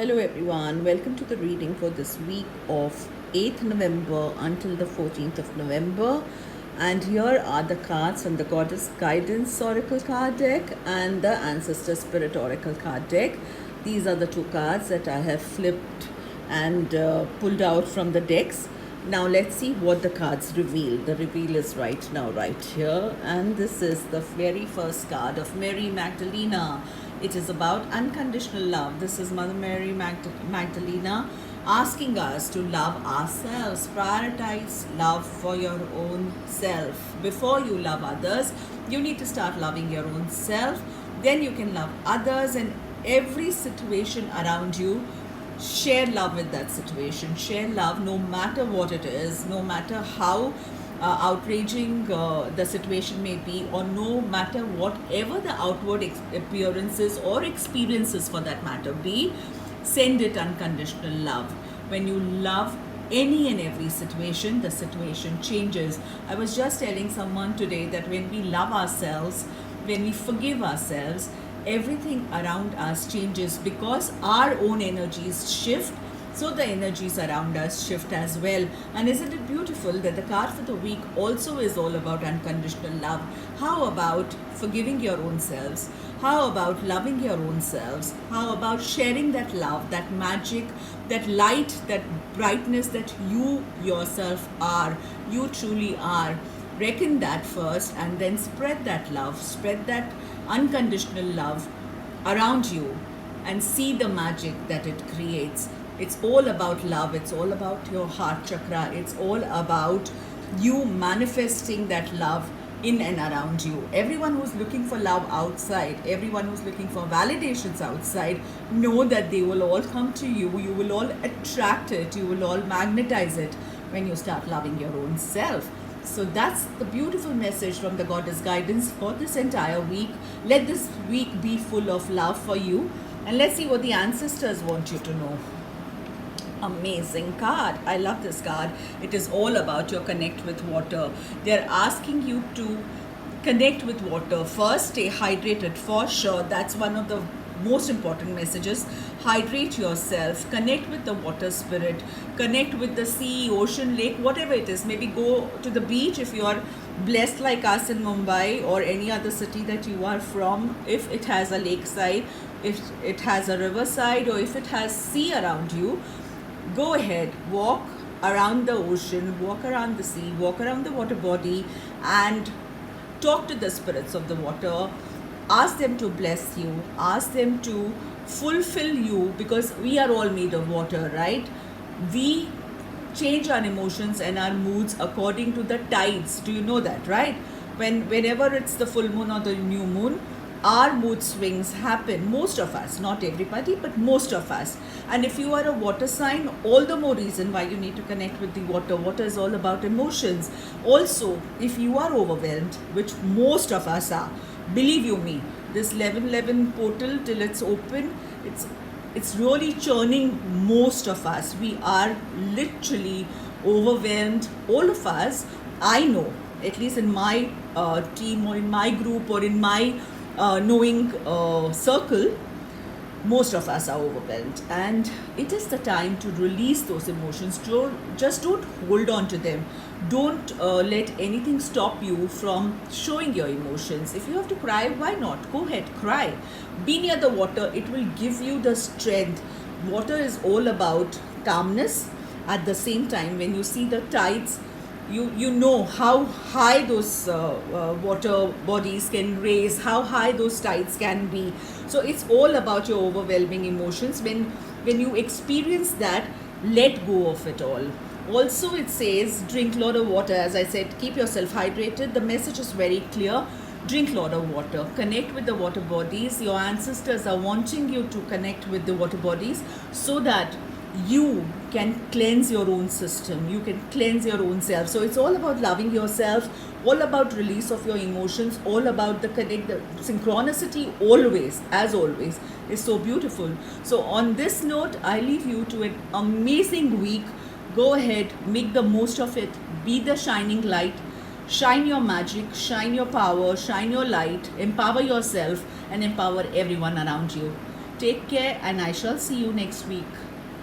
Hello everyone, welcome to the reading for this week of 8th November until the 14th of November. And here are the cards from the Goddess Guidance Oracle card deck and the Ancestor Spirit Oracle card deck. These are the two cards that I have flipped and pulled out from the decks. Now let's see what the cards reveal. The reveal is right now, right here. And this is the very first card of Mary Magdalena. It is about unconditional love. This is Mother Mary Magdalena asking us to love ourselves. Prioritize love for your own self. Before you love others, you need to start loving your own self. Then you can love others and every situation around you. Share love with that situation. Share love no matter what it is, no matter how outraging the situation may be, or no matter whatever the outward appearances or experiences for that matter be. Send it unconditional love. When you love any and every situation, the situation changes. I was just telling someone today that when we love ourselves, when we forgive ourselves, everything around us changes because our own energies shift, so the energies around us shift as well. And isn't it beautiful that the card for the week also is all about unconditional love? How about forgiving your own selves? How about loving your own selves? How about sharing that love, that magic, that light, that brightness that you yourself are, you truly are? Reckon that first and then spread that love, spread that unconditional love around you and see the magic that it creates. It's all about love. It's all about your heart chakra. It's all about you manifesting that love in and around you. Everyone who's looking for love outside, everyone who's looking for validations outside, know that they will all come to you. You will all attract it. You will all magnetize it when you start loving your own self. So that's the beautiful message from the Goddess Guidance for this entire week. Let this week be full of love for you. And let's see what the ancestors want you to know. Amazing card. I love this card. It is all about your connect with water. They're asking you to connect with water. First, stay hydrated for sure. That's one of the most important messages. Hydrate yourself, connect with the water spirit, connect with the sea, ocean, lake, whatever it is. Maybe go to the beach if you are blessed like us in Mumbai or any other city that you are from, if it has a lakeside, if it has a riverside, or if it has sea around you. Go ahead, walk around the ocean, walk around the sea, walk around the water body, and talk to the spirits of the water. Ask them to bless you, ask them to fulfill you, because we are all made of water, right? We change our emotions and our moods according to the tides. Do you know that, right? Whenever it's the full moon or the new moon, our mood swings happen. Most of us, not everybody, but most of us. And if you are a water sign, all the more reason why you need to connect with the water. Water is all about emotions. Also, if you are overwhelmed, which most of us are, believe you me, this 1111 portal till it's open, it's really churning most of us. We are literally overwhelmed, all of us. I know, at least in my team or in my group or in my knowing circle, most of us are overwhelmed, and it is the time to release those emotions. Don't hold on to them. Don't let anything stop you from showing your emotions. If you have to cry, why not? Go ahead, cry. Be near the water. It will give you the strength. Water is all about calmness. At the same time, when you see the tides, you know how high those water bodies can raise, how high those tides can be. So it's all about your overwhelming emotions. When you experience that, let go of it all. Also, it says drink a lot of water. As I said, keep yourself hydrated. The message is very clear. Drink a lot of water. Connect with the water bodies. Your ancestors are wanting you to connect with the water bodies so that you can cleanse your own system, you can cleanse your own self. So it's all about loving yourself, all about release of your emotions, all about the synchronicity. Always, as always, is so beautiful. So on this note, I leave you to an amazing week. Go ahead, make the most of it. Be the shining light. Shine your magic, shine your power, shine your light, empower yourself and empower everyone around you. Take care, and I shall see you next week.